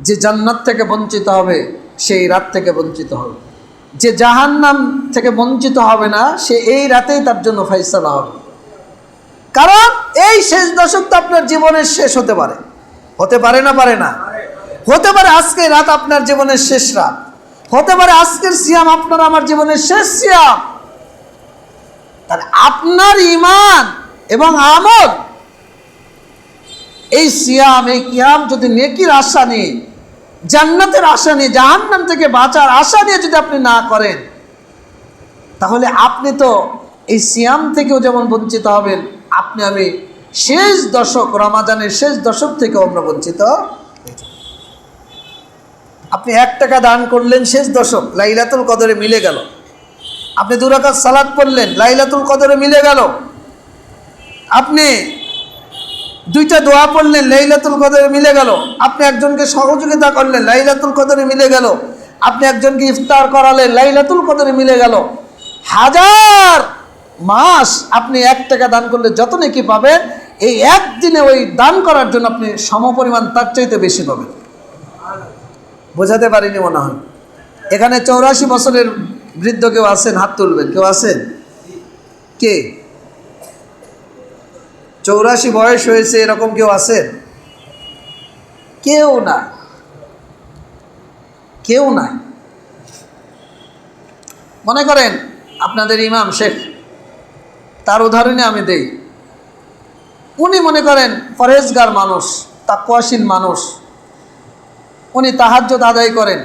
যে জান্নাত থেকে বঞ্চিত হবে সেই রাত থেকে বঞ্চিত হবে, যে জাহান্নাম থেকে বঞ্চিত হবে না সে এই রাতেই তার জন্য ফয়সালা হবে। কারণ এই শেষ দশক তো আপনার জীবনের শেষ হতে পারে, হতে পারে না? পারে না? হতে পারে আজকের রাত আপনার জীবনের শেষ রাত, হতে পারে আজকের সিয়াম আপনার আমার জীবনের শেষ সিয়াম। তাহলে আপনার ঈমান এবং আমল, এই সিয়াম এই কিয়াম যদি নেকির আশা নিয়ে, জান্নাতের আশা নিয়ে, জাহান্নাম থেকে বাঁচার আশা নিয়ে যদি আপনি না করেন, তাহলে আপনি তো এই সিয়াম থেকেও যেমন বঞ্চিত হবেন, আপনি আমি শেষ দশক, রমাজানের শেষ দশক থেকেও আমরা বঞ্চিত। আপনি 1 টাকা দান করলেন, শেষ দশক, লাইলাতুল কদরে মিলে গেল। আপনি 2 রাকাত সালাত পড়লেন, লাইলাতুল কদরে মিলে গেল। আপনি 2টা দোয়া পড়লেন, লাইলাতুল কদরে মিলে গেল। আপনি একজনকে সহযোগিতা করলেন, লাইলাতুল কদরে মিলে গেল। আপনি একজনকে ইফতার করালেন, লাইলাতুল কদরে মিলে গেল। 1000 মাস আপনি 1 টাকা দান করলে যত নেকি পাবেন, এই একদিনে ওই দান করার জন্য আপনি সমপরিমাণ তার চাইতে বেশি পাবেন। বোঝাতে পারিনি মনে হয়। এখানে 84 বছরের বৃদ্ধ কেউ আছেন? হাত তুলবেন। কেউ আছেন? কে 84 বয়স হয়েছে এরকম কেউ আছেন? কেউ না, কেউ নাই। মনে করেন আপনাদের ইমাম শেখ, তার উদাহরণে আমি দেই। উনি মনে করেন পরহেজগার মানুষ, তাকওয়াশীল মানুষ, উনি তাহাজ্জুদ আদায় করেন।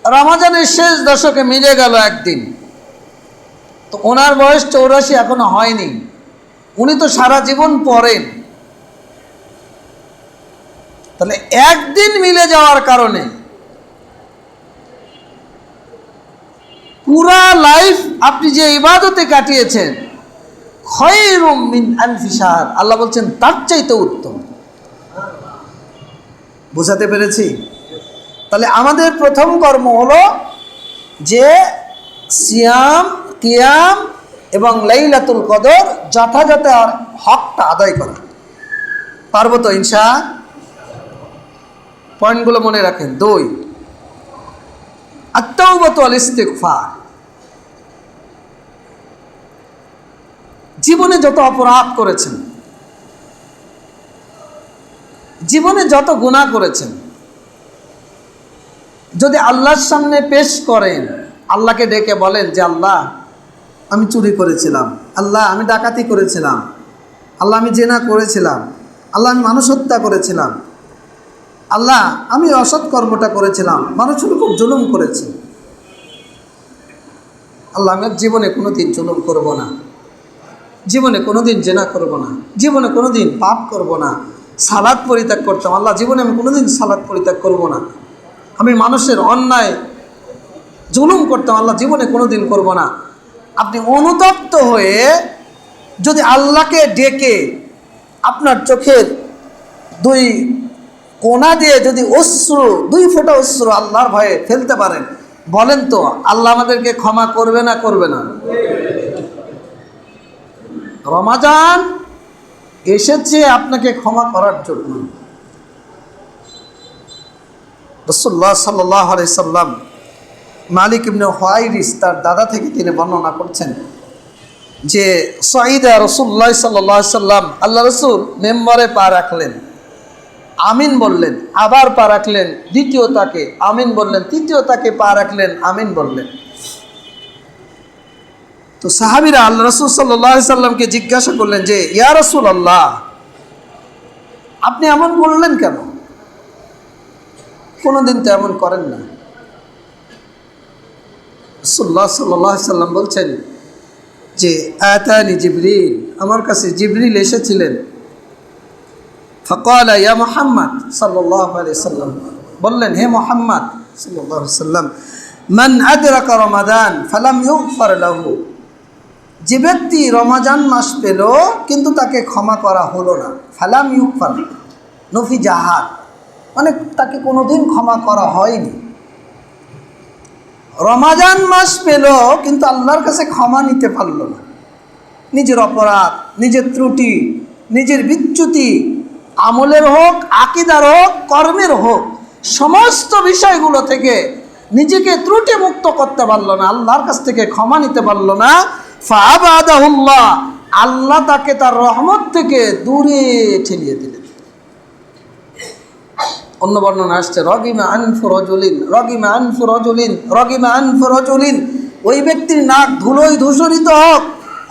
রমজানের শেষ দশকে মিলে গেল একদিন, তো ওনার বয়স 84 এখনো হয়নি। উনি তো সারা জীবন পড়েন। তাহলে একদিন মিলে যাওয়ার কারণে পুরা লাইফ আপনি যে ইবাদতে কাটিয়েছেন, খায়রুম মিন আলফি শাহর, আল্লাহ বলছেন তার চাইতে উত্তম। বুঝাতে পেরেছি? তাহলে আমাদের প্রথম কর্ম হলো যে সিয়াম, কিয়াম এবং লাইলাতুল কদর যথাযথ হকটা আদায় করা। পারবো তো ইনশাআল্লাহ? পয়েন্টগুলো মনে রাখেন। 2, আত-তাওবাতু ওয়াল ইস্তিগফার। জীবনে যত অপরাধ করেছেন, জীবনে যত গুনাহ করেছেন, যদি আল্লাহর সামনে পেশ করেন, আল্লাহকে ডেকে বলেন যে আল্লাহ আমি চুরি করেছিলাম, আল্লাহ আমি ডাকাতি করেছিলাম, আল্লাহ আমি জেনা করেছিলাম, আল্লাহ আমি মানুষ হত্যা করেছিলাম, আল্লাহ আমি অসৎ কর্মটা করেছিলাম, মানুষের খুব জুলুম করেছি, আল্লাহ আমি জীবনে কোনোদিন জুলুম করব না, জীবনে কোনোদিন জেনা করব না, জীবনে কোনোদিন পাপ করব না, সালাত পরিত্যাগ করতাম, আল্লাহ জীবনে আমি কোনোদিন সালাত পরিত্যাগ করব না, আমি মানুষের অন্যায় জুলুম করতাম, আল্লাহ জীবনে কোনোদিন করব না। আপনি অনুতপ্ত হয়ে যদি আল্লাহকে ডেকে আপনার চোখের 2 কোণা দিয়ে যদি অশ্রু, 2 ফোঁটা অশ্রু আল্লাহর ভয়ে ফেলতে পারেন, বলেন তো আল্লাহ আমাদেরকে ক্ষমা করবে না? করবে না? রমাজান এসেছে আপনাকে ক্ষমা করার জন্য। রাসূলুল্লাহ সাল্লাল্লাহু আলাইহি সাল্লাম, মালিক ইবনে হুয়াইরিস তার দাদা থেকে তিনি বর্ণনা করছেন যে সাইদা রাসূলুল্লাহ সাল্লাল্লাহু আলাইহি সাল্লাম, আল্লাহ রাসূল মেম্বারে পা রাখলেন, আমিন বললেন, আবার পা রাখলেন, দ্বিতীয় তাকে আমিন বললেন, তৃতীয় তাকে পা রাখলেন, আমিন বললেন। তো সাহাবীরা আল্লাহ রাসূল সাল্লাল্লাহু আলাইহি সাল্লামকে জিজ্ঞাসা করলেন যে ইয়া রাসূলুল্লাহ, আপনি এমন বললেন কেন? কোনোদিন তো এমন করেন না। রাসূলুল্লাহ সাল্লাল্লাহু আলাইহি সাল্লাম বলছেন যে আতানি জিবরিল, আমার কাছে জিবরিল এসেছিলেন। ফাকালা ইয়া মুহাম্মদ সাল্লাল্লাহু আলাইহি সাল্লাম, বললেন হে মুহাম্মদ সাল্লাল্লাহু আলাইহি সাল্লাম, মান আদরাকা রমাদান ফালাম ইউগফার লাহু, যে ব্যক্তি রমাজান মাস পেল কিন্তু তাকে ক্ষমা করা হলো না, ফালাম ইউগফার নফি জাহাদ, মানে তাকে কোনোদিন ক্ষমা করা হয়নি। রমাজান মাস পেল কিন্তু আল্লাহর কাছে ক্ষমা নিতে পারল না, নিজের অপরাধ, নিজের ত্রুটি, নিজের বিচ্যুতি, আমলের হোক, আকীদার হোক, কর্মের হোক, সমস্ত বিষয়গুলো থেকে নিজেকে ত্রুটি মুক্ত করতে পারলো না, আল্লাহর কাছ থেকে ক্ষমা নিতে পারলো না, ফাআবাদাহুল্লাহ, আল্লাহ তাকে তার রহমত থেকে দূরে ঠেলিয়ে দিলেন। অন্য বর্ণনা আসছে রগিমা আনফু রাজুলিন, রগিমা আনফু রাজুলিন, রগিমা আনফু রাজুলিন, ওই ব্যক্তির নাক ধুলোয় ধূসরিত হোক,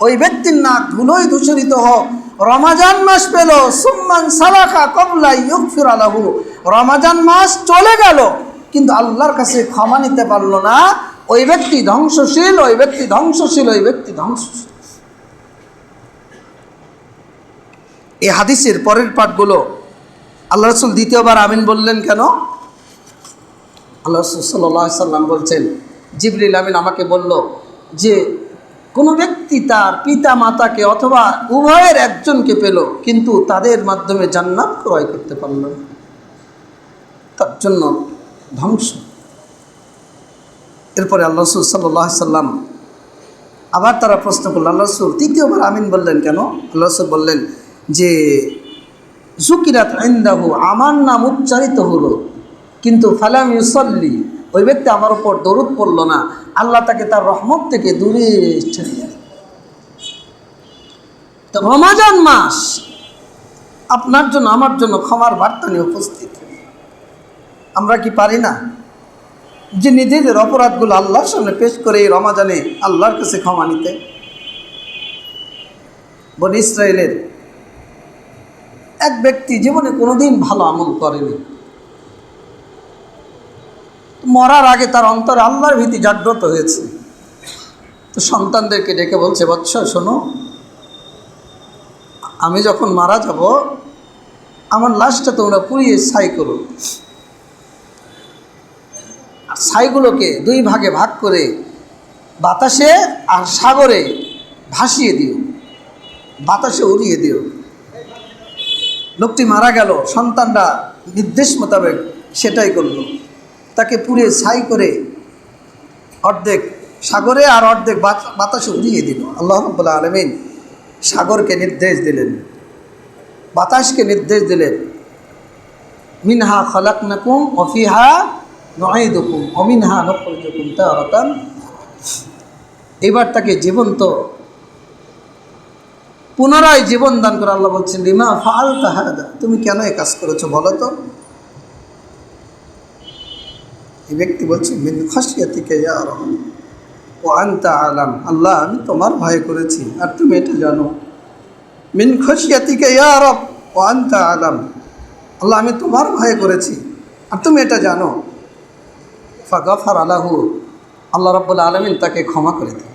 ওই ব্যক্তির নাক ধুলোয় ধূসরিত হোক। রমাজান মাস পেল, সুম্মান সালাকা ক্বাবলা ইউগফিরা লাহু, রমাজান মাস চলে গেল কিন্তু আল্লাহর কাছে ক্ষমা নিতে পারলো না, ওই ব্যক্তি ধ্বংসশীল, ওই ব্যক্তি ধ্বংসশীল, ওই ব্যক্তি ধ্বংসশীল। এই হাদিসের পরের পাঠগুলো আল্লাহ রাসূল দ্বিতীয়বার আমিন বললেন কেন? আল্লাহ রাসূল সাল্লাল্লাহু আলাইহি সাল্লাম বলছেন, জিবরিল আমিন আমাকে বলল যে কোনো ব্যক্তি তার পিতা মাতাকে অথবা উভয়ের একজনকে পেল কিন্তু তাদের মাধ্যমে জান্নাত ক্রয় করতে পারল না, তার জন্য ধ্বংস। এরপরে আল্লাহ রাসূল সাল্লাল্লাহু আলাইহি সাল্লাম আবার তারা প্রশ্ন করল, আল্লাহ রাসূল তৃতীয়বার আমিন বললেন কেন? আল্লাহ রাসূল বললেন যে যুকিরাত ইনদাহু, আমার নাম উচ্চারিত হলো কিন্তু ফালাম ইউসাল্লি, ওই ব্যক্তি আমার উপর দরুদ পড়ল না, আল্লাহ তাকে তার রহমত থেকে দূরে ঠেলে দিলেন। তো রমাজান মাস আপনার জন্য আমার জন্য ক্ষমার বার্তা নিয়ে উপস্থিত। আমরা কি পারি না যে নিজেদের অপরাধগুলো আল্লাহর সামনে পেশ করে এই রমাজানে আল্লাহর কাছে ক্ষমা নিতে? বনী ইসরায়েলের এক ব্যক্তি জীবনে কোনোদিন ভালো আমল করেনি, মরার আগে তার অন্তরে আল্লাহর ভীতি জাগ্রত হয়েছে। তো সন্তানদেরকে ডেকে বলছে, বৎস শোনো, আমি যখন মারা যাব আমার লাশটা তোমরা পুড়িয়ে ছাই করো, আর ছাইগুলোকে দুই ভাগে ভাগ করে বাতাসে আর সাগরে ভাসিয়ে দিও, বাতাসে উড়িয়ে দিও। লোকটি মারা গেল, সন্তানরা নির্দেশ মোতাবেক সেটাই করল, তাকে পুড়ে ছাই করে অর্ধেক সাগরে আর অর্ধেক বাতাসে উড়িয়ে দিল। আল্লাহ রাব্বুল আলামিন সাগরকে নির্দেশ দিলেন, বাতাসকে নির্দেশ দিলেন, মিনহা খালাকনাকুম ওয়া ফিহা নুঈদুকুম ওয়া মিনহা নুখরিজুকুম তারাতান। এবার তাকে জীবন্ত পুনরায় জীবন দান করে আল্লাহ বলছেন, লিমা ফাআলতা হাদা, তুমি কেন এই কাজ করেছো বলো তো? এই ব্যক্তি বলছে, মিন খাশিয়াতিকা ইয়া রাব ওয়া আনতা আলাম, আল্লাহ আমি তোমার ভয় করেছি আর তুমি এটা জানো। মিন খাশিয়াতিকা ইয়া রাব ওয়া আনতা আলাম, আল্লাহ আমি তোমার ভয় করেছি আর তুমি এটা জানো। ফাগাফারা লাহু, আল্লাহ রাব্বুল আলামিন তাকে ক্ষমা করে দিলেন।